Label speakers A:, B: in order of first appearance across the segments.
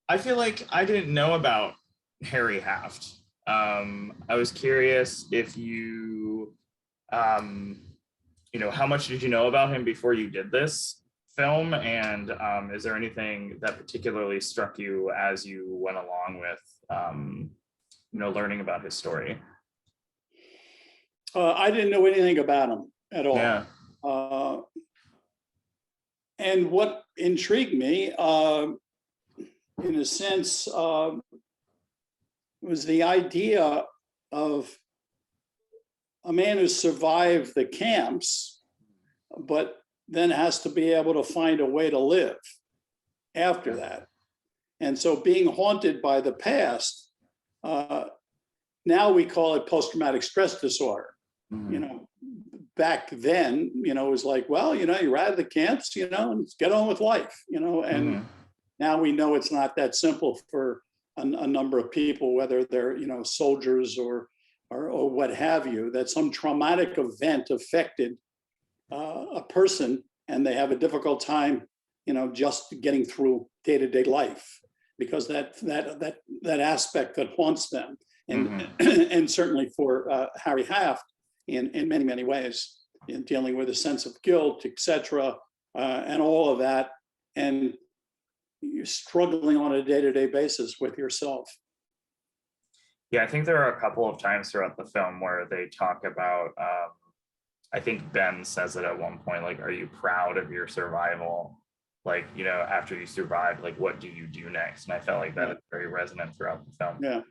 A: I feel like I didn't know about Harry Haft. I was curious if um, how much did you know about him before you did this film? And is there anything that particularly struck you as you went along with, learning about his story?
B: I didn't know anything about him at all.
A: Yeah.
B: And what intrigued me, in a sense, was the idea of a man who survived the camps, but then has to be able to find a way to live after that. And so being haunted by the past, now we call it post-traumatic stress disorder.
A: Mm-hmm.
B: Back then, it was like, well, you're out of the camps, and get on with life, and
A: Mm-hmm.
B: now we know it's not that simple for a number of people, whether they're, soldiers or what have you, that some traumatic event affected a person and they have a difficult time, just getting through day-to-day life because that aspect that haunts them. And,
A: Mm-hmm.
B: and certainly for Harry Haft, in many, many ways, in dealing with a sense of guilt, etc., and all of that. And you're struggling on a day-to-day basis with yourself.
A: Yeah, I think there are a couple of times throughout the film where they talk about, I think Ben says it at one point, like, are you proud of your survival? Like, after you survived, like, what do you do next? And I felt like that is very resonant throughout the film.
B: Yeah.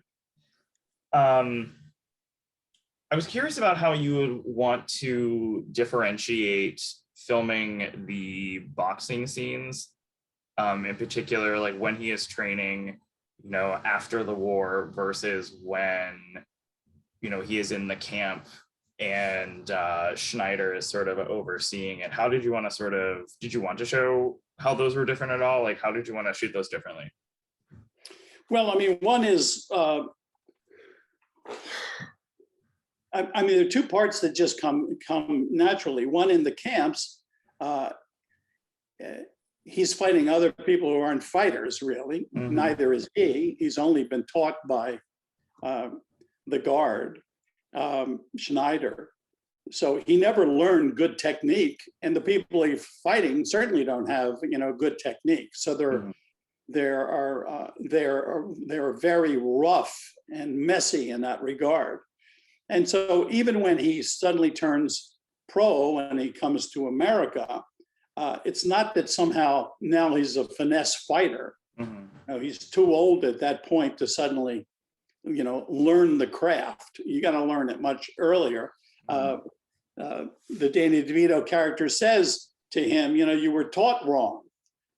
A: I was curious about how you would want to differentiate filming the boxing scenes, in particular, like when he is training, after the war versus when, he is in the camp and Schneider is sort of overseeing it. How did you want to show how those were different at all? Like, how did you want to shoot those differently?
B: Well, I mean, one is, there are two parts that just come naturally. One, in the camps, he's fighting other people who aren't fighters, really. Mm-hmm. Neither is he. He's only been taught by the guard, Schneider. So he never learned good technique, and the people he's fighting certainly don't have, good technique. So they're very rough and messy in that regard. And so even when he suddenly turns pro and he comes to America, it's not that somehow now he's a finesse fighter. Mm-hmm. He's too old at that point to suddenly, learn the craft. You got to learn it much earlier. Mm-hmm. The Danny DeVito character says to him, you were taught wrong.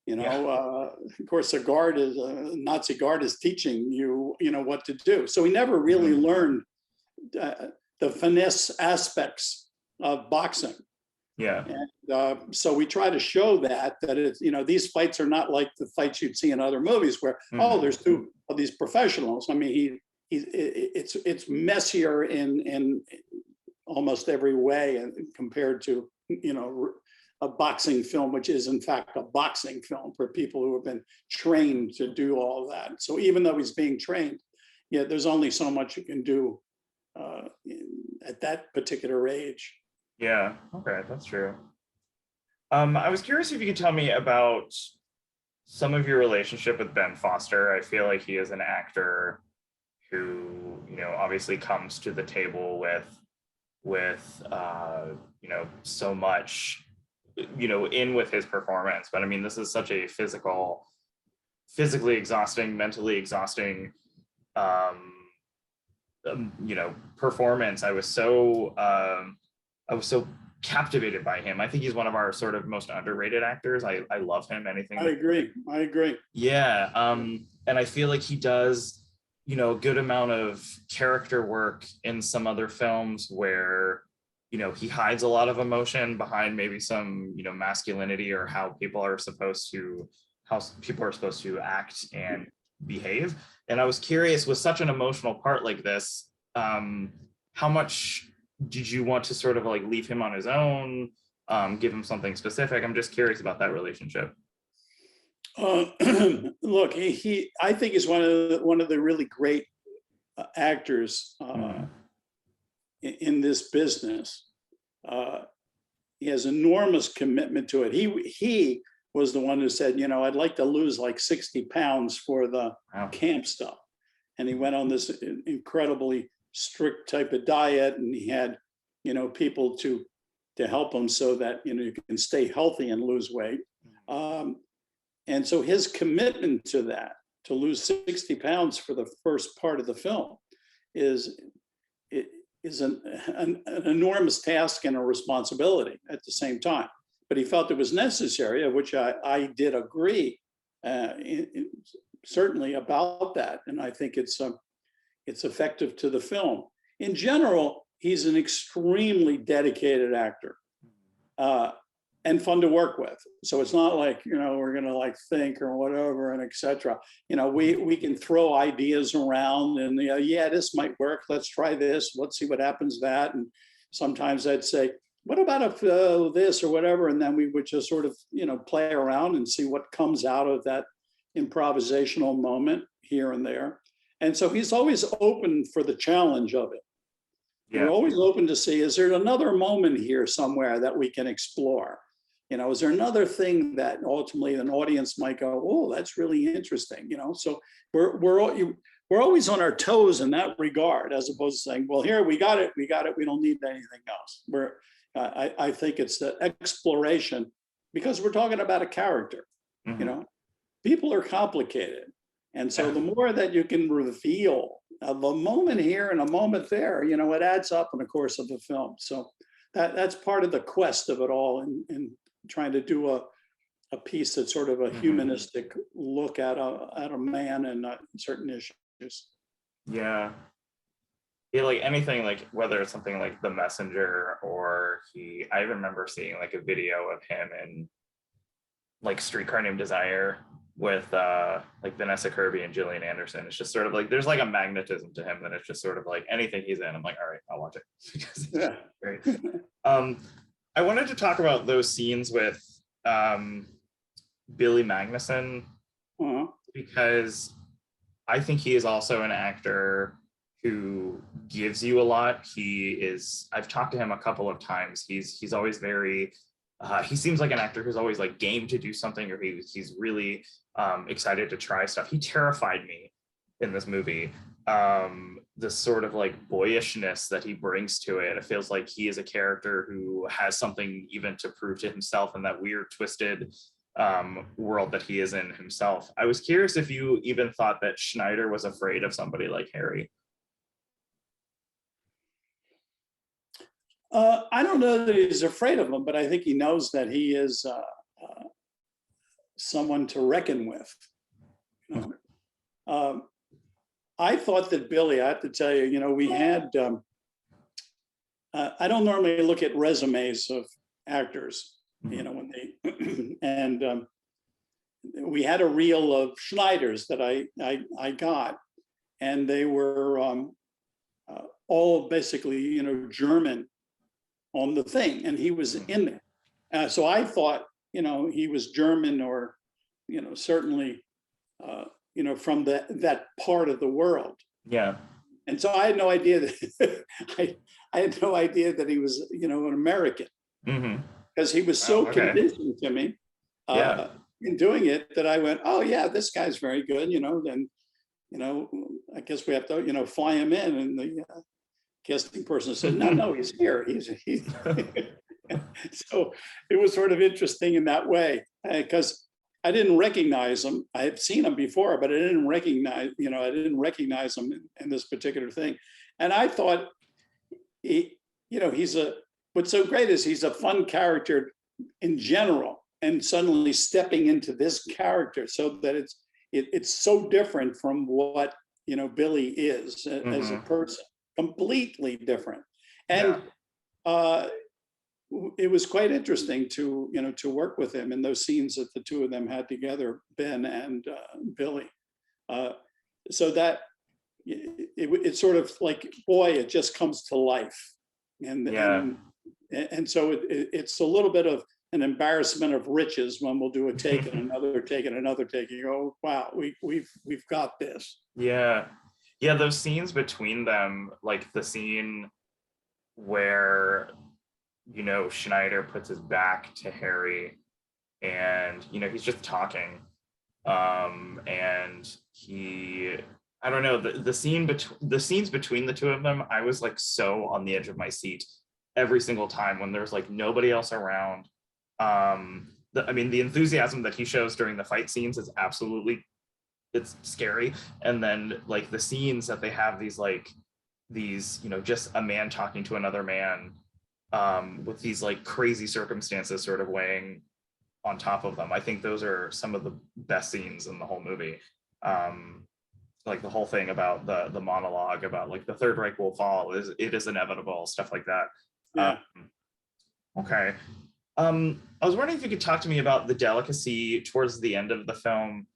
B: Of course, a Nazi guard is teaching you, what to do. So he never really mm-hmm. learned the finesse aspects of boxing.
A: Yeah.
B: And so we try to show that it's, these fights are not like the fights you'd see in other movies where, mm-hmm. There's two of these professionals. I mean, it's messier in almost every way compared to, a boxing film, which is in fact a boxing film for people who have been trained to do all of that. So even though he's being trained, there's only so much you can do at that particular age.
A: Yeah, okay, that's true. I was curious if you could tell me about some of your relationship with Ben Foster. I feel like he is an actor who, obviously comes to the table with so much, in with his performance. But I mean, this is such a physically exhausting, mentally exhausting, performance. I was so captivated by him. I think he's one of our sort of most underrated actors. I love him. I
B: agree.
A: Yeah. And I feel like he does, a good amount of character work in some other films where, he hides a lot of emotion behind maybe some, masculinity or how people are supposed to act and behave. And I was curious, with such an emotional part like this, how much did you want to sort of like leave him on his own, give him something specific? I'm just curious about that relationship.
B: Uh, look, I think he's one of the really great actors
A: Mhm.
B: in this business. Uh, he has enormous commitment to it. He was the one who said, I'd like to lose like 60 pounds for the
A: Wow.
B: camp stuff. And he went on this incredibly strict type of diet, and he had, people to help him so that you can stay healthy and lose weight. Um, and so his commitment to that, to lose 60 pounds for the first part of the film, is is an enormous task and a responsibility at the same time. But he felt it was necessary, of which I did agree, certainly about that. And I think it's effective to the film. In general, he's an extremely dedicated actor. And fun to work with. So it's not like, we're going to like think or whatever and etc. We can throw ideas around and, yeah, this might work. Let's try this. Let's see what happens that. And sometimes I'd say, what about if this or whatever? And then we would just sort of, play around and see what comes out of that improvisational moment here and there. And so he's always open for the challenge of it.
A: Yeah.
B: We're always open to see, is there another moment here somewhere that we can explore? Is there another thing that ultimately an audience might go, oh, that's really interesting? So we're always on our toes in that regard, as opposed to saying, well, here, we got it, we don't need anything else. I think it's the exploration, because we're talking about a character.
A: Mhm.
B: People are complicated. And so the more that you can reveal of a moment here and a moment there, it adds up in the course of the film. So that's part of the quest of it all, and trying to do a piece that's sort of a
A: Mhm.
B: humanistic look at a man and certain issues.
A: Yeah. Yeah, like anything, like whether it's something like The Messenger, or I remember seeing like a video of him in like Streetcar Named Desire with like Vanessa Kirby and Gillian Anderson. It's just sort of like there's like a magnetism to him that it's just sort of like anything he's in, I'm like, all right, I'll watch it. Because it's
B: Yeah.
A: great. I wanted to talk about those scenes with Billy Magnuson,
B: Uh-huh.
A: because I think he is also an actor who gives you a lot. I've talked to him a couple of times. He's always very, he seems like an actor who's always like game to do something, or he's really excited to try stuff. He terrified me in this movie. This sort of like boyishness that he brings to it. It feels like he is a character who has something even to prove to himself in that weird, twisted world that he is in himself. I was curious if you even thought that Schneider was afraid of somebody like Harry.
B: I don't know that he's afraid of him, but I think he knows that he is someone to reckon with. I thought that Billy, I have to tell you, we had, I don't normally look at resumes of actors, when they, and we had a reel of Schneiders that I got, and they were all basically, German on the thing, and he was in there. So I thought, he was German, or, certainly, from that part of the world.
A: Yeah.
B: And so I had no idea that I had no idea that he was, an American, because he was so convincing to me in doing it, that I went, oh yeah, this guy's very good, then, I guess we have to, fly him in. And the casting person said, no, he's here. He's So it was sort of interesting in that way, because I didn't recognize him. I had seen him before, but I didn't recognize him in this particular thing. And I thought, what's so great is he's a fun character in general, and suddenly stepping into this character, so that it's so different from what, Billy is as a person, completely different. And it was quite interesting to work with him in those scenes that the two of them had together, Ben and Billy. So that it's sort of like, boy, it just comes to life, and so it's a little bit of an embarrassment of riches when we'll do a take and another take and another take. You go, wow, we've got this.
A: Yeah. Yeah, those scenes between them, like the scene where, you know, Schneider puts his back to Harry and, you know, he's just talking. And I don't know, the scenes between the two of them, I was like so on the edge of my seat every single time when there's like nobody else around. I mean, the enthusiasm that he shows during the fight scenes is absolutely, it's scary. And then like the scenes that they have these, you know, just a man talking to another man, with these like crazy circumstances sort of weighing on top of them. I think those are some of the best scenes in the whole movie. Like the whole thing about the monologue about like the Third Reich will fall, it is inevitable, stuff like that.
B: Yeah.
A: Okay. I was wondering if you could talk to me about the delicacy towards the end of the film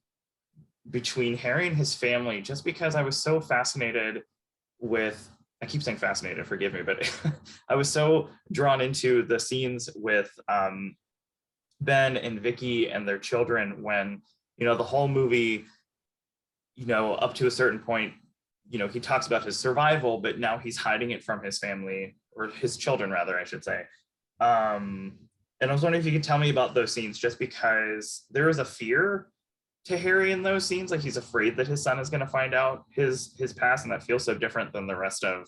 A: between Harry and his family, just because I was so fascinated with, I keep saying fascinated, forgive me, but I was so drawn into the scenes with Ben and Vicky and their children when, you know, the whole movie, you know, up to a certain point, you know, he talks about his survival, but now he's hiding it from his family, or his children rather, I should say. And I was wondering if you could tell me about those scenes, just because there is a fear to Harry in those scenes. Like he's afraid that his son is going to find out his past, and that feels so different than the rest of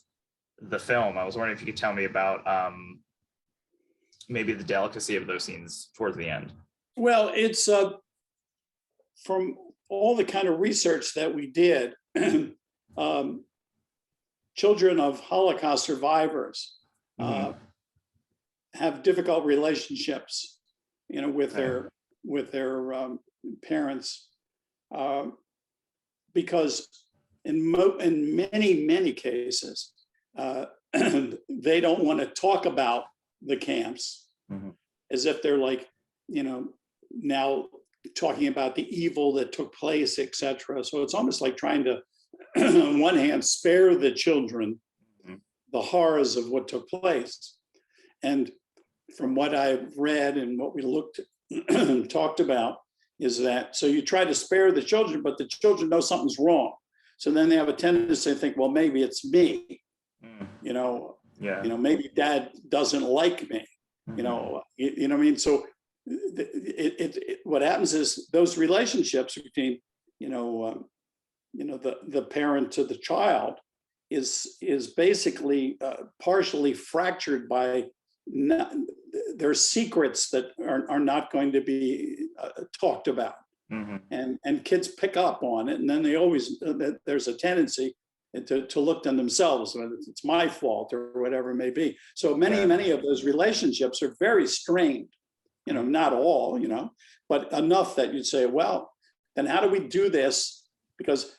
A: the film. I was wondering if you could tell me about maybe the delicacy of those scenes towards the end.
B: Well, it's from all the kind of research that we did, children of Holocaust survivors have difficult relationships, you know, with their parents, because in many cases, they don't want to talk about the camps, as if they're like, you know, now talking about the evil that took place, etc. So it's almost like trying to, on one hand, spare the children the horrors of what took place. And from what I've read and what we talked about, is that, so you try to spare the children, but the children know something's wrong. So then they have a tendency to think, well, maybe it's me, you know, maybe dad doesn't like me, you know what I mean? So what happens is those relationships between, the parent to the child is basically partially fractured by there's secrets that are not going to be talked about, and kids pick up on it, and then they always there's a tendency to look at themselves, whether it's my fault or whatever it may be. So many of those relationships are very strained, not all, but enough that you'd say, well, then how do we do this? Because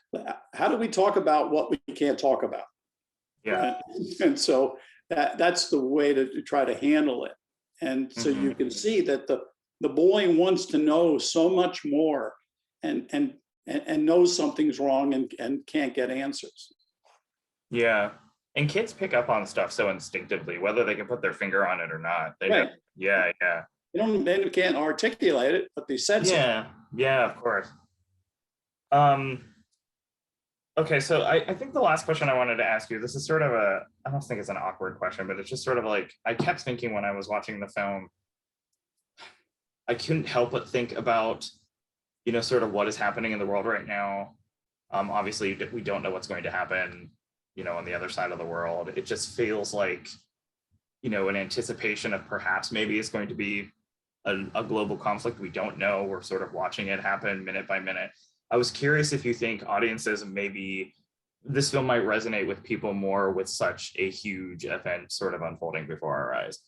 B: how do we talk about what we can't talk about?
A: Yeah.
B: And so that's the way to try to handle it. And so you can see that the boy wants to know so much more and knows something's wrong and can't get answers.
A: Yeah. And kids pick up on stuff so instinctively, whether they can put their finger on it or not.
B: Right.
A: Yeah.
B: They can't articulate it, but they sense it.
A: Yeah, of course. Okay, so I think the last question I wanted to ask you, this is sort of I don't think it's an awkward question, but it's just sort of like, I kept thinking when I was watching the film, I couldn't help but think about, sort of what is happening in the world right now. Obviously, we don't know what's going to happen, on the other side of the world. It just feels like, an anticipation of perhaps maybe it's going to be a global conflict. We don't know. We're sort of watching it happen minute by minute. I was curious if you think audiences, maybe this film might resonate with people more with such a huge event sort of unfolding before our eyes.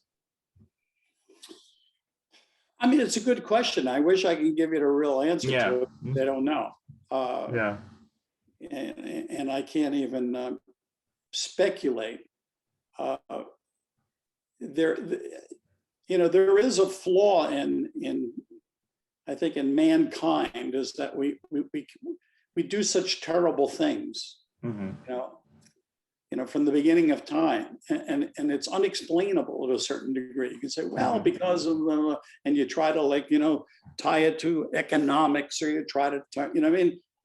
B: I mean, it's a good question. I wish I could give you a real answer to it. They don't know. And I can't even speculate. There is a flaw in I think in mankind, is that we do such terrible things, from the beginning of time, and it's unexplainable to a certain degree. You can say, well, because of and you try to tie it to economics, or you try to,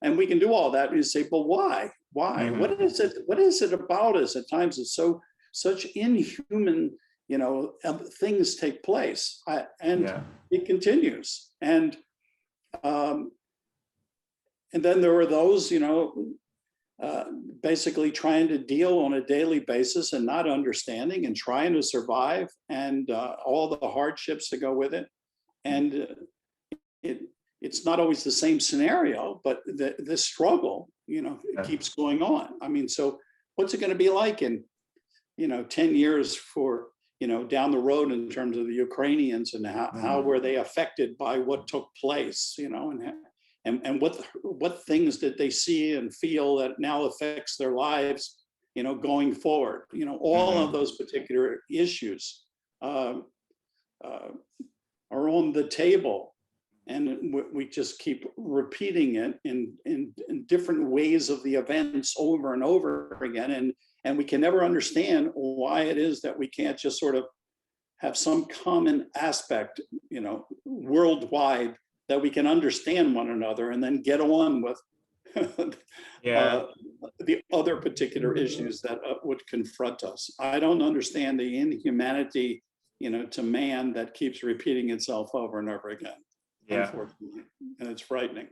B: and we can do all that. And you say, but why? Why? What is it? What is it about us? At times, it's such inhuman, things take place, and it continues. And then there are those, basically trying to deal on a daily basis and not understanding and trying to survive, and all the hardships that go with it. And it's not always the same scenario, but the struggle, keeps going on. I mean, so what's it going to be like in, 10 years for, down the road, in terms of the Ukrainians, and how were they affected by what took place, and what things did they see and feel that now affects their lives, going forward. All of those particular issues are on the table, and we just keep repeating it in different ways of the events over and over again, and we can never understand why it is that we can't just sort of have some common aspect, worldwide, that we can understand one another and then get on with the other particular issues that would confront us. I don't understand the inhumanity, to man that keeps repeating itself over and over again, unfortunately, and it's frightening.